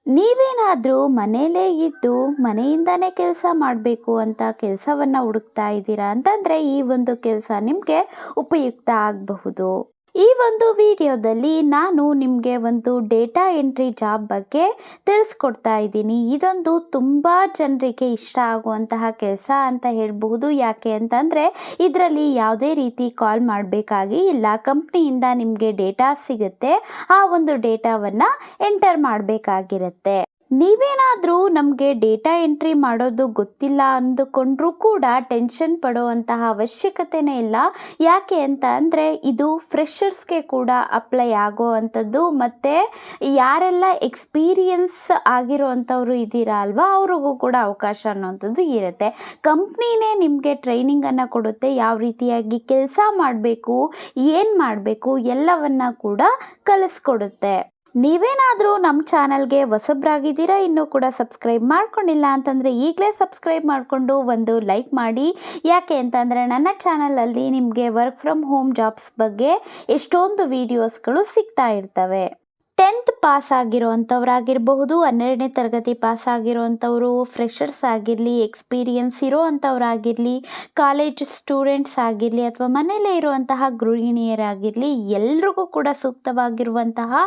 ನೀವೇನಾದರೂ ಮನೇಲೇ ಇದ್ದು ಮನೆಯಿಂದನೇ ಕೆಲಸ ಮಾಡಬೇಕು ಅಂತ ಕೆಲಸವನ್ನು ಹುಡುಕ್ತಾ ಇದ್ದೀರಾ ಅಂತಂದರೆ ಈ ಒಂದು ಕೆಲಸ ನಿಮಗೆ ಉಪಯುಕ್ತ ಆಗಬಹುದು. ಈ ಒಂದು ವಿಡಿಯೋದಲ್ಲಿ ನಾನು ನಿಮಗೆ ಒಂದು ಡೇಟಾ ಎಂಟ್ರಿ ಜಾಬ್ ಬಗ್ಗೆ ತಿಳಿಸ್ಕೊಡ್ತಾ ಇದ್ದೀನಿ. ಇದೊಂದು ತುಂಬ ಜನರಿಗೆ ಇಷ್ಟ ಆಗುವಂತಹ ಕೆಲಸ ಅಂತ ಹೇಳಬಹುದು. ಯಾಕೆ ಅಂತಂದರೆ ಇದರಲ್ಲಿ ಯಾವುದೇ ರೀತಿ ಕಾಲ್ ಮಾಡಬೇಕಾಗಿ ಇಲ್ಲ. ಕಂಪ್ನಿಯಿಂದ ನಿಮಗೆ ಡೇಟಾ ಸಿಗುತ್ತೆ, ಆ ಒಂದು ಡೇಟಾವನ್ನು ಎಂಟರ್ ಮಾಡಬೇಕಾಗಿರುತ್ತೆ. ನೀವೇನಾದರೂ ನಮಗೆ ಡೇಟಾ ಎಂಟ್ರಿ ಮಾಡೋದು ಗೊತ್ತಿಲ್ಲ ಅಂದುಕೊಂಡ್ರೂ ಕೂಡ ಟೆನ್ಷನ್ ಪಡುವಂತಹ ಅವಶ್ಯಕತೆನೇ ಇಲ್ಲ. ಯಾಕೆ ಅಂತ ಅಂದರೆ ಇದು ಫ್ರೆಷರ್ಸ್ಗೆ ಕೂಡ ಅಪ್ಲೈ ಆಗೋ ಅಂಥದ್ದು, ಮತ್ತು ಯಾರೆಲ್ಲ ಎಕ್ಸ್ಪೀರಿಯನ್ಸ್ ಆಗಿರೋವಂಥವ್ರು ಇದ್ದೀರಾ ಅಲ್ವಾ, ಅವ್ರಿಗೂ ಕೂಡ ಅವಕಾಶ ಅನ್ನೋವಂಥದ್ದು ಇರುತ್ತೆ. ಕಂಪ್ನಿನೇ ನಿಮಗೆ ಟ್ರೈನಿಂಗನ್ನು ಕೊಡುತ್ತೆ, ಯಾವ ರೀತಿಯಾಗಿ ಕೆಲಸ ಮಾಡಬೇಕು, ಏನು ಮಾಡಬೇಕು ಎಲ್ಲವನ್ನು ಕೂಡ ಕಲಿಸ್ಕೊಡುತ್ತೆ. ನೀವೇನಾದರೂ ನಮ್ಮ ಚಾನಲ್ಗೆ ಹೊಸಬ್ರಾಗಿದ್ದೀರಾ, ಇನ್ನೂ ಕೂಡ ಸಬ್ಸ್ಕ್ರೈಬ್ ಮಾಡ್ಕೊಂಡಿಲ್ಲ ಅಂತಂದರೆ ಈಗಲೇ ಸಬ್ಸ್ಕ್ರೈಬ್ ಮಾಡಿಕೊಂಡು ಒಂದು ಲೈಕ್ ಮಾಡಿ. ಯಾಕೆ ಅಂತಂದರೆ ನನ್ನ ಚಾನಲಲ್ಲಿ ನಿಮಗೆ ವರ್ಕ್ ಫ್ರಮ್ ಹೋಮ್ ಜಾಬ್ಸ್ ಬಗ್ಗೆ ಎಷ್ಟೊಂದು ವೀಡಿಯೋಸ್ಗಳು ಸಿಗ್ತಾ ಇರ್ತವೆ. 10th ಪಾಸ್ ಆಗಿರೋವಂಥವ್ರಾಗಿರಬಹುದು, 12ನೇ ತರಗತಿ ಪಾಸ್ ಆಗಿರೋವಂಥವ್ರು, ಫ್ರೆಷರ್ಸ್ ಆಗಿರಲಿ, ಎಕ್ಸ್ಪೀರಿಯನ್ಸ್ ಇರೋವಂಥವ್ರಾಗಿರಲಿ, ಕಾಲೇಜ್ ಸ್ಟೂಡೆಂಟ್ಸ್ ಆಗಿರಲಿ, ಅಥವಾ ಮನೆಯಲ್ಲೇ ಇರುವಂತಹ ಗೃಹಿಣಿಯರಾಗಿರಲಿ, ಎಲ್ರಿಗೂ ಕೂಡ ಸೂಕ್ತವಾಗಿರುವಂತಹ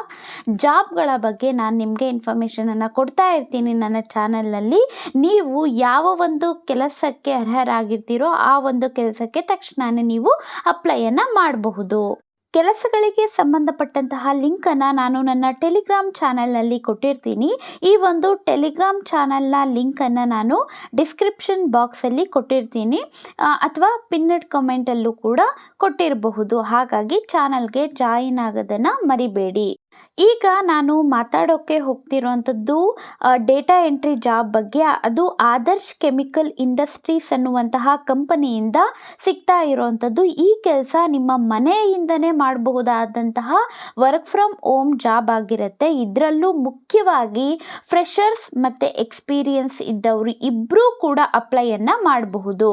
ಜಾಬ್ಗಳ ಬಗ್ಗೆ ನಾನು ನಿಮಗೆ ಇನ್ಫಾರ್ಮೇಷನನ್ನು ಕೊಡ್ತಾ ಇರ್ತೀನಿ ನನ್ನ ಚಾನಲ್ನಲ್ಲಿ. ನೀವು ಯಾವ ಒಂದು ಕೆಲಸಕ್ಕೆ ಅರ್ಹರಾಗಿರ್ತೀರೋ ಆ ಒಂದು ಕೆಲಸಕ್ಕೆ ತಕ್ಷಣವೇ ನೀವು ಅಪ್ಲೈಯನ್ನು ಮಾಡಬಹುದು. ಕೆಲಸಗಳಿಗೆ ಸಂಬಂಧಪಟ್ಟಂತಹ ಲಿಂಕನ್ನು ನಾನು ನನ್ನ ಟೆಲಿಗ್ರಾಮ್ ಚಾನಲ್ನಲ್ಲಿ ಕೊಟ್ಟಿರ್ತೀನಿ. ಈ ಒಂದು ಟೆಲಿಗ್ರಾಮ್ ಚಾನಲ್ನ ಲಿಂಕನ್ನು ನಾನು ಡಿಸ್ಕ್ರಿಪ್ಷನ್ ಬಾಕ್ಸಲ್ಲಿ ಕೊಟ್ಟಿರ್ತೀನಿ, ಅಥವಾ ಪಿನ್ನಡ್ ಕಮೆಂಟಲ್ಲೂ ಕೂಡ ಕೊಟ್ಟಿರಬಹುದು. ಹಾಗಾಗಿ ಚಾನಲ್ಗೆ ಜಾಯಿನ್ ಆಗೋದನ್ನು ಮರಿಬೇಡಿ. ಈಗ ನಾನು ಮಾತಾಡೋಕ್ಕೆ ಹೋಗ್ತಿರೋವಂಥದ್ದು ಡೇಟಾ ಎಂಟ್ರಿ ಜಾಬ್ ಬಗ್ಗೆ. ಅದು ಆದರ್ಶ್ ಕೆಮಿಕಲ್ ಇಂಡಸ್ಟ್ರೀಸ್ ಅನ್ನುವಂತಹ ಕಂಪನಿಯಿಂದ ಸಿಗ್ತಾ ಇರೋವಂಥದ್ದು. ಈ ಕೆಲಸ ನಿಮ್ಮ ಮನೆಯಿಂದನೇ ಮಾಡಬಹುದಾದಂತಹ ವರ್ಕ್ ಫ್ರಮ್ ಹೋಮ್ ಜಾಬ್ ಆಗಿರುತ್ತೆ. ಇದರಲ್ಲೂ ಮುಖ್ಯವಾಗಿ ಫ್ರೆಷರ್ಸ್ ಮತ್ತು ಎಕ್ಸ್ಪೀರಿಯನ್ಸ್ ಇದ್ದವರು ಇಬ್ಬರೂ ಕೂಡ ಅಪ್ಲೈಯನ್ನು ಮಾಡಬಹುದು.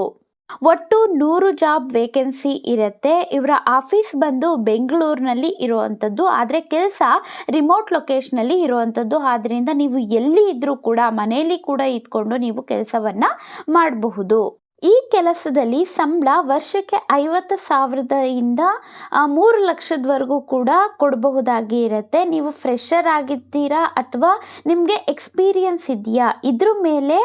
ಒಟ್ಟು 100 ಜಾಬ್ ವೇಕೆನ್ಸಿ ಇರುತ್ತೆ. ಇವರ ಆಫೀಸ್ ಬಂದು ಬೆಂಗಳೂರಿನಲ್ಲಿ ಇರುವಂಥದ್ದು, ಆದರೆ ಕೆಲಸ ರಿಮೋಟ್ ಲೊಕೇಶನಲ್ಲಿ ಇರುವಂಥದ್ದು. ಆದ್ದರಿಂದ ನೀವು ಎಲ್ಲಿ ಇದ್ದರೂ ಕೂಡ ಮನೆಯಲ್ಲಿ ಕೂಡ ಇದ್ಕೊಂಡು ನೀವು ಕೆಲಸವನ್ನು ಮಾಡಬಹುದು. ಈ ಕೆಲಸದಲ್ಲಿ ಸಂಬಳ ವರ್ಷಕ್ಕೆ 50,000ದಿಂದ 3 ಲಕ್ಷದವರೆಗೂ ಕೂಡ ಕೊಡಬಹುದಾಗಿ ಇರುತ್ತೆ. ನೀವು ಫ್ರೆಷರ್ ಆಗಿದ್ದೀರಾ ಅಥವಾ ನಿಮಗೆ ಎಕ್ಸ್ಪೀರಿಯನ್ಸ್ ಇದೆಯಾ, ಇದ್ರ ಮೇಲೆ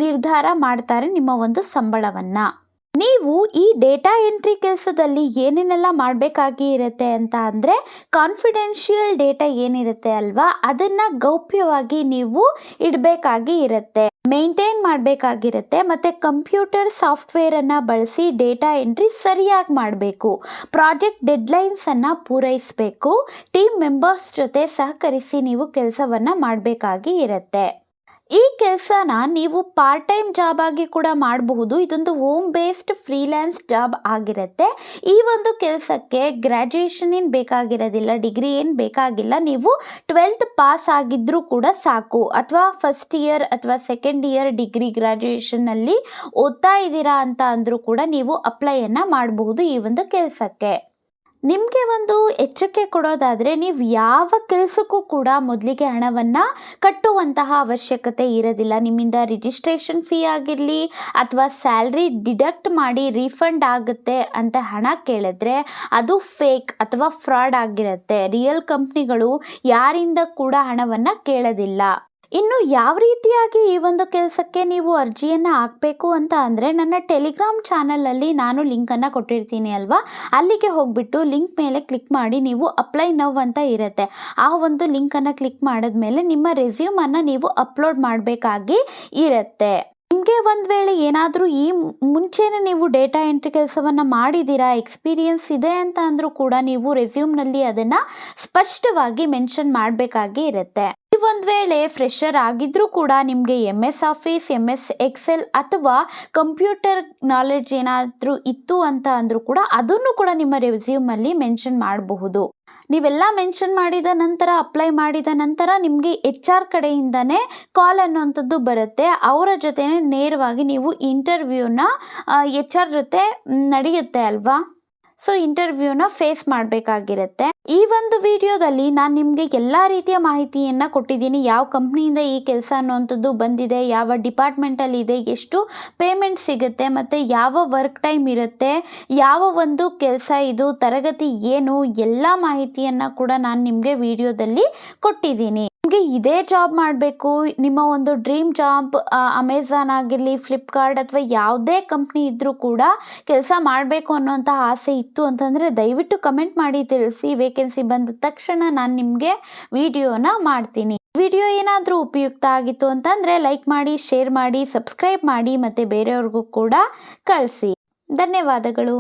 ನಿರ್ಧಾರ ಮಾಡ್ತಾರೆ ನಿಮ್ಮ ಒಂದು ಸಂಬಳವನ್ನು. ನೀವು ಈ ಡೇಟಾ ಎಂಟ್ರಿ ಕೆಲಸದಲ್ಲಿ ಏನೇನೆಲ್ಲ ಮಾಡಬೇಕಾಗಿ ಇರುತ್ತೆ ಅಂತ ಅಂದರೆ, ಕಾನ್ಫಿಡೆನ್ಷಿಯಲ್ ಡೇಟಾ ಏನಿರುತ್ತೆ ಅಲ್ವಾ, ಅದನ್ನು ಗೌಪ್ಯವಾಗಿ ನೀವು ಇಡಬೇಕಾಗಿ ಇರುತ್ತೆ, ಮೇಂಟೈನ್ ಮಾಡಬೇಕಾಗಿರುತ್ತೆ. ಮತ್ತು ಕಂಪ್ಯೂಟರ್ ಸಾಫ್ಟ್ವೇರನ್ನು ಬಳಸಿ ಡೇಟಾ ಎಂಟ್ರಿ ಸರಿಯಾಗಿ ಮಾಡಬೇಕು. ಪ್ರಾಜೆಕ್ಟ್ ಡೆಡ್ಲೈನ್ಸನ್ನು ಪೂರೈಸಬೇಕು. ಟೀಮ್ ಮೆಂಬರ್ಸ್ ಜೊತೆ ಸಹಕರಿಸಿ ನೀವು ಕೆಲಸವನ್ನು ಮಾಡಬೇಕಾಗಿ ಇರುತ್ತೆ. ಈ ಕೆಲಸನ ನೀವು ಪಾರ್ಟ್ ಟೈಮ್ ಜಾಬ್ ಆಗಿ ಕೂಡ ಮಾಡಬಹುದು. ಇದೊಂದು ಹೋಮ್ ಬೇಸ್ಡ್ ಫ್ರೀಲ್ಯಾನ್ಸ್ ಜಾಬ್ ಆಗಿರುತ್ತೆ. ಈ ಒಂದು ಕೆಲಸಕ್ಕೆ ಗ್ರ್ಯಾಜುಯೇಷನ್ ಏನು ಬೇಕಾಗಿರೋದಿಲ್ಲ, ಡಿಗ್ರಿ ಏನು ಬೇಕಾಗಿಲ್ಲ. ನೀವು 12th ಪಾಸ್ ಆಗಿದ್ದರೂ ಕೂಡ ಸಾಕು, ಅಥವಾ ಫಸ್ಟ್ ಇಯರ್ ಅಥವಾ ಸೆಕೆಂಡ್ ಇಯರ್ ಡಿಗ್ರಿ ಗ್ರ್ಯಾಜುಯೇಷನ್ನಲ್ಲಿ ಓದ್ತಾ ಇದ್ದೀರಾ ಅಂತ ಅಂದರೂ ಕೂಡ ನೀವು ಅಪ್ಲೈಯನ್ನು ಮಾಡಬಹುದು ಈ ಒಂದು ಕೆಲಸಕ್ಕೆ. ನಿಮಗೆ ಒಂದು ಎಚ್ಚರಿಕೆ ಕೊಡೋದಾದರೆ, ನೀವು ಯಾವ ಕೆಲಸಕ್ಕೂ ಕೂಡ ಮೊದಲಿಗೆ ಹಣವನ್ನು ಕಟ್ಟುವಂತಹ ಅವಶ್ಯಕತೆ ಇರೋದಿಲ್ಲ. ನಿಮ್ಮಿಂದ ರಿಜಿಸ್ಟ್ರೇಷನ್ ಫೀ ಆಗಿರಲಿ ಅಥವಾ ಸ್ಯಾಲ್ರಿ ಡಿಡಕ್ಟ್ ಮಾಡಿ ರೀಫಂಡ್ ಆಗುತ್ತೆ ಅಂತ ಹಣ ಕೇಳಿದ್ರೆ ಅದು ಫೇಕ್ ಅಥವಾ ಫ್ರಾಡ್ ಆಗಿರುತ್ತೆ. ರಿಯಲ್ ಕಂಪ್ನಿಗಳು ಯಾರಿಂದ ಕೂಡ ಹಣವನ್ನು ಕೇಳೋದಿಲ್ಲ. ಇನ್ನು ಯಾವ ರೀತಿಯಾಗಿ ಈ ಒಂದು ಕೆಲಸಕ್ಕೆ ನೀವು ಅರ್ಜಿಯನ್ನು ಹಾಕಬೇಕು ಅಂತ ಅಂದರೆ, ನನ್ನ ಟೆಲಿಗ್ರಾಮ್ ಚಾನಲಲ್ಲಿ ನಾನು ಲಿಂಕನ್ನು ಕೊಟ್ಟಿರ್ತೀನಿ ಅಲ್ವಾ, ಅಲ್ಲಿಗೆ ಹೋಗ್ಬಿಟ್ಟು ಲಿಂಕ್ ಮೇಲೆ ಕ್ಲಿಕ್ ಮಾಡಿ ನೀವು ಅಪ್ಲೈ ನೌ ಅಂತ ಇರುತ್ತೆ. ಆ ಒಂದು ಲಿಂಕನ್ನು ಕ್ಲಿಕ್ ಮಾಡಿದ್ಮೇಲೆ ನಿಮ್ಮ ರೆಸ್ಯೂಮನ್ನು ನೀವು ಅಪ್ಲೋಡ್ ಮಾಡಬೇಕಾಗಿ ಇರುತ್ತೆ. ನಿಮಗೆ ಒಂದು ವೇಳೆ ಏನಾದರೂ ಈ ಮುಂಚೆನೇ ನೀವು ಡೇಟಾ ಎಂಟ್ರಿ ಕೆಲಸವನ್ನು ಮಾಡಿದ್ದೀರಾ, ಎಕ್ಸ್ಪೀರಿಯನ್ಸ್ ಇದೆ ಅಂತ ಅಂದರೂ ಕೂಡ ನೀವು ರೆಸ್ಯೂಮ್ನಲ್ಲಿ ಅದನ್ನು ಸ್ಪಷ್ಟವಾಗಿ ಮೆನ್ಷನ್ ಮಾಡಬೇಕಾಗಿ ಇರುತ್ತೆ. ಒಂದು ವೇಳೆ ಫ್ರೆಷರ್ ಆಗಿದ್ರೂ ಕೂಡ ನಿಮಗೆ MS ಆಫೀಸ್, MS ಎಕ್ಸೆಲ್ ಅಥವಾ ಕಂಪ್ಯೂಟರ್ ನಾಲೆಡ್ಜ್ ಏನಾದರೂ ಇತ್ತು ಅಂತ ಅಂದರೂ ಕೂಡ ಅದನ್ನು ಕೂಡ ನಿಮ್ಮ ರೆಸ್ಯೂಮಲ್ಲಿ ಮೆನ್ಷನ್ ಮಾಡಬಹುದು. ನೀವೆಲ್ಲ ಮೆನ್ಷನ್ ಮಾಡಿದ ನಂತರ, ಅಪ್ಲೈ ಮಾಡಿದ ನಂತರ ನಿಮಗೆ HR ಕಡೆಯಿಂದನೇ ಕಾಲ್ ಅನ್ನುವಂಥದ್ದು ಬರುತ್ತೆ. ಅವರ ಜೊತೆ ನೇರವಾಗಿ ನೀವು ಇಂಟರ್ವ್ಯೂನ HR ಜೊತೆ ನಡೆಯುತ್ತೆ ಅಲ್ವಾ. ಸೊ ಇಂಟರ್ವ್ಯೂನ ಫೇಸ್ ಮಾಡಬೇಕಾಗಿರುತ್ತೆ. ಈ ಒಂದು ವಿಡಿಯೋದಲ್ಲಿ ನಾನು ನಿಮಗೆ ಎಲ್ಲ ರೀತಿಯ ಮಾಹಿತಿಯನ್ನು ಕೊಟ್ಟಿದ್ದೀನಿ. ಯಾವ ಕಂಪ್ನಿಯಿಂದ ಈ ಕೆಲಸ ಅನ್ನುವಂಥದ್ದು ಬಂದಿದೆ, ಯಾವ ಡಿಪಾರ್ಟ್ಮೆಂಟಲ್ಲಿ ಇದೆ, ಎಷ್ಟು ಪೇಮೆಂಟ್ ಸಿಗುತ್ತೆ, ಮತ್ತು ಯಾವ ವರ್ಕ್ ಟೈಮ್ ಇರುತ್ತೆ, ಯಾವ ಒಂದು ಕೆಲಸ ಇದು, ತರಗತಿ ಏನು, ಎಲ್ಲ ಮಾಹಿತಿಯನ್ನು ಕೂಡ ನಾನು ನಿಮಗೆ ವಿಡಿಯೋದಲ್ಲಿ ಕೊಟ್ಟಿದ್ದೀನಿ. ನಿಮಗೆ ಇದೇ ಜಾಬ್ ಮಾಡಬೇಕು, ನಿಮ್ಮ ಒಂದು ಡ್ರೀಮ್ ಜಾಬ್ ಅಮೆಝಾನ್ ಆಗಿರಲಿ, ಫ್ಲಿಪ್ಕಾರ್ಟ್ ಅಥವಾ ಯಾವುದೇ ಕಂಪ್ನಿ ಇದ್ದರೂ ಕೂಡ ಕೆಲಸ ಮಾಡಬೇಕು ಅನ್ನೋಂಥ ಆಸೆ ಇತ್ತು ಅಂತಂದರೆ ದಯವಿಟ್ಟು ಕಮೆಂಟ್ ಮಾಡಿ ತಿಳಿಸಿ. ವೇಕೆನ್ಸಿ ಬಂದ ತಕ್ಷಣ ನಾನು ನಿಮಗೆ ವಿಡಿಯೋನ ಮಾಡ್ತೀನಿ. ವಿಡಿಯೋ ಏನಾದರೂ ಉಪಯುಕ್ತ ಆಗಿತ್ತು ಅಂತಂದರೆ ಲೈಕ್ ಮಾಡಿ, ಶೇರ್ ಮಾಡಿ, ಸಬ್ಸ್ಕ್ರೈಬ್ ಮಾಡಿ ಮತ್ತು ಬೇರೆಯವ್ರಿಗೂ ಕೂಡ ಕಳಿಸಿ. ಧನ್ಯವಾದಗಳು.